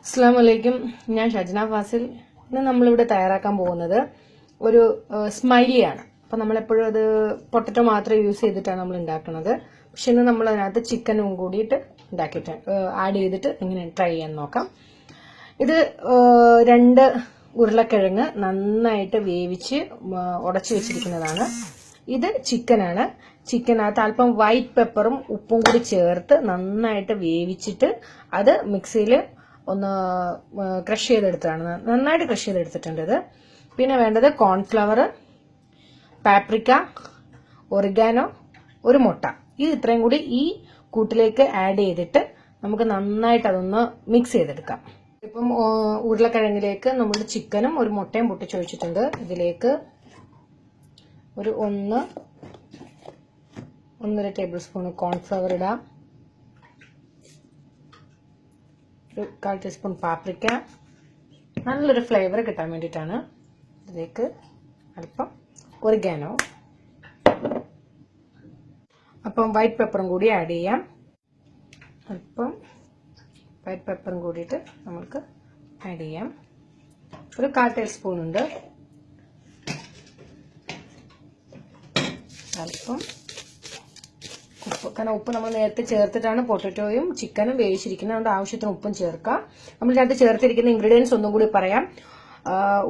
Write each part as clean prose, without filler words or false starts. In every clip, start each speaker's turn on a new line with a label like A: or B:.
A: അസ്സലാമലൈക്കും. ഞാൻ ഷജ്ന ഫാസിൽ. ഇന്ന് നമ്മളിവിടെ തയ്യാറാക്കാൻ പോകുന്നത് ഒരു സ്മൈലിയാണ്. അപ്പം നമ്മളെപ്പോഴും അത് പൊട്ടറ്റോ മാത്രമേ യൂസ് ചെയ്തിട്ടാണ് നമ്മൾ ഉണ്ടാക്കുന്നത്. പക്ഷെ ഇന്ന് നമ്മൾ അതിനകത്ത് ചിക്കനും കൂടിയിട്ട് ആഡ് ചെയ്തിട്ട് എങ്ങനെ ട്രൈ ചെയ്യാൻ നോക്കാം. ഇത് 2 ഉരുളക്കിഴങ്ങ് നന്നായിട്ട് വേവിച്ച് ഉടച്ചു വെച്ചിരിക്കുന്നതാണ്. ഇത് ചിക്കനാണ്. ചിക്കനകത്ത് അല്പം വൈറ്റ് പെപ്പറും ഉപ്പും കൂടി ചേർത്ത് നന്നായിട്ട് വേവിച്ചിട്ട് അത് മിക്സിയിൽ ഒന്ന് ക്രഷ് ചെയ്തെടുത്തതാണ്. നന്നായിട്ട് ക്രഷ് ചെയ്തെടുത്തിട്ടുണ്ട് ഇത്. പിന്നെ വേണ്ടത് കോൺഫ്ലവർ, പാപ്രിക്ക, ഒറിഗാനോ, ഒരു മുട്ട. ഇത് ഇത്രയും കൂടി ഈ കൂട്ടിലേക്ക് ആഡ് ചെയ്തിട്ട് നമുക്ക് നന്നായിട്ട് അതൊന്ന് മിക്സ് ചെയ്തെടുക്കാം. ഇപ്പം ഉരുളക്കിഴങ്ങിലേക്ക് നമ്മൾ ചിക്കനും ഒരു മുട്ടയും പൊട്ടിച്ച് വെച്ചിട്ടുണ്ട്. ഇതിലേക്ക് ഒരു 1.5 ടേബിൾ സ്പൂൺ കോൺഫ്ലവർ ഇടാം. ഒരു 1/4 ടീസ്പൂൺ പാപ്രിക്ക, നല്ലൊരു ഫ്ലേവർ കിട്ടാൻ വേണ്ടിയിട്ടാണ്. ഇതിലേക്ക് അല്പം ഒറിഗാനോ, അപ്പം വൈറ്റ് പെപ്പറും കൂടി ആഡ് ചെയ്യാം. അല്പം വൈറ്റ് പെപ്പറും കൂടിയിട്ട് നമുക്ക് ആഡ് ചെയ്യാം. ഒരു 1/4 ടീസ്പൂൺ ഉണ്ട്. അല്പം ഉപ്പ്, കാരണം ഉപ്പ് നമ്മൾ നേരത്തെ ചേർത്തിട്ടാണ് പൊട്ടറ്റോയും ചിക്കനും വേവിച്ചിരിക്കുന്നത്. അതുകൊണ്ട് ആവശ്യത്തിന് ഉപ്പും ചേർക്കാം. നമ്മൾ ഇതിനകത്ത് ചേർത്തിരിക്കുന്ന ഇൻഗ്രീഡിയൻസ് ഒന്നും കൂടി പറയാം.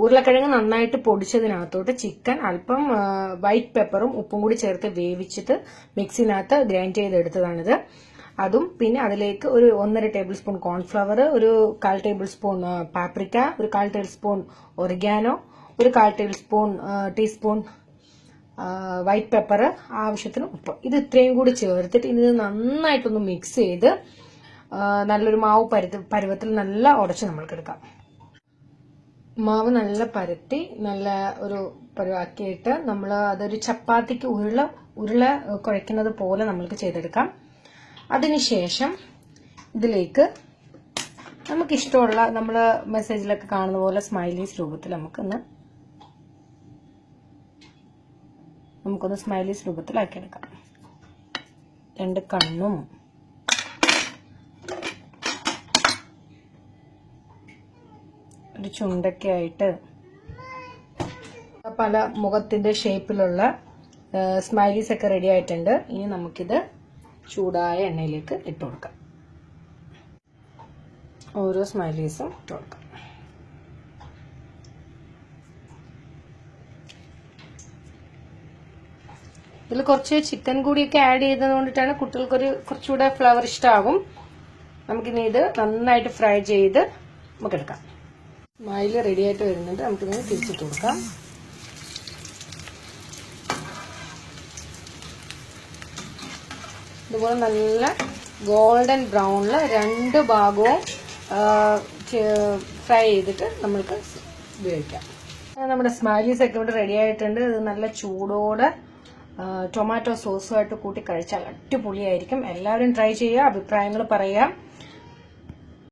A: ഉരുളക്കിഴങ്ങ് നന്നായിട്ട് പൊടിച്ചതിനകത്തോട്ട് ചിക്കൻ അല്പം വൈറ്റ് പെപ്പറും ഉപ്പും കൂടി ചേർത്ത് വേവിച്ചിട്ട് മിക്സിനകത്ത് ഗ്രൈൻഡ് ചെയ്തെടുത്തതാണിത്. അതും പിന്നെ അതിലേക്ക് ഒരു 1.5 ടേബിൾ സ്പൂൺ കോൺഫ്ലവർ, ഒരു 1/4 ടേബിൾ സ്പൂൺ പാപ്രിക്ക, ഒരു 1/4 ടേബിൾ സ്പൂൺ ഒറിഗാനോ, ഒരു 1/4 ടീസ്പൂൺ വൈറ്റ് പെപ്പർ, ആവശ്യത്തിന് ഉപ്പ്. ഇത് ഇത്രയും കൂടി ചേർത്തിട്ട് ഇത് നന്നായിട്ടൊന്ന് മിക്സ് ചെയ്ത് നല്ലൊരു മാവ് പരുവത്തിൽ നല്ല ഉടച്ച് നമ്മൾക്ക് എടുക്കാം. മാവ് നല്ല പരത്തി നല്ല ഒരു പരുവാക്കിയിട്ട് നമ്മൾ അതൊരു ചപ്പാത്തിക്ക് ഉരുള കുഴയ്ക്കുന്നത് പോലെ നമ്മൾക്ക് ചെയ്തെടുക്കാം. അതിനുശേഷം ഇതിലേക്ക് നമുക്കിഷ്ടമുള്ള നമ്മൾ മെസ്സേജിലൊക്കെ കാണുന്ന പോലെ സ്മൈലീസ് രൂപത്തിൽ നമുക്കൊന്ന് സ്മൈലീസ് രൂപത്തിലാക്കിയെടുക്കാം. 2 കണ്ണും ഒരു ചുണ്ടൊക്കെ ആയിട്ട് പല മുഖത്തിന്റെ ഷേപ്പിലുള്ള സ്മൈലീസ് ഒക്കെ റെഡി ആയിട്ടുണ്ട്. ഇനി നമുക്കിത് ചൂടായ എണ്ണയിലേക്ക് ഇട്ട് കൊടുക്കാം. ഓരോ സ്മൈലീസും ഇട്ട് കൊടുക്കാം. ഇതിൽ കുറച്ച് ചിക്കൻ കൂടിയൊക്കെ ആഡ് ചെയ്തത് കൊണ്ടിട്ടാണ് കുട്ടികൾക്കൊരു കുറച്ചുകൂടെ ഫ്ലേവർ ഇഷ്ടമാകും. നമുക്കിനി ഇത് നന്നായിട്ട് ഫ്രൈ ചെയ്ത് നമുക്കെടുക്കാം. സ്മൈലി റെഡി ആയിട്ട് വരുന്നുണ്ട്. നമുക്കിതിന് തിരിച്ചിട്ട് കൊടുക്കാം. ഇതുപോലെ നല്ല ഗോൾഡൻ ബ്രൗണിൽ 2 ഭാഗവും ഫ്രൈ ചെയ്തിട്ട് നമ്മൾക്ക് ഉപയോഗിക്കാം. നമ്മുടെ സ്മൈലീസ് ഒക്കെ ഇവിടെ റെഡി ആയിട്ടുണ്ട്. ഇത് നല്ല ചൂടോടെ ടൊമാറ്റോ സോസുമായിട്ട് കൂട്ടി കഴിച്ചാൽ അടിപൊളിയായിരിക്കും. എല്ലാവരും ട്രൈ ചെയ്യുക, അഭിപ്രായങ്ങൾ പറയാം.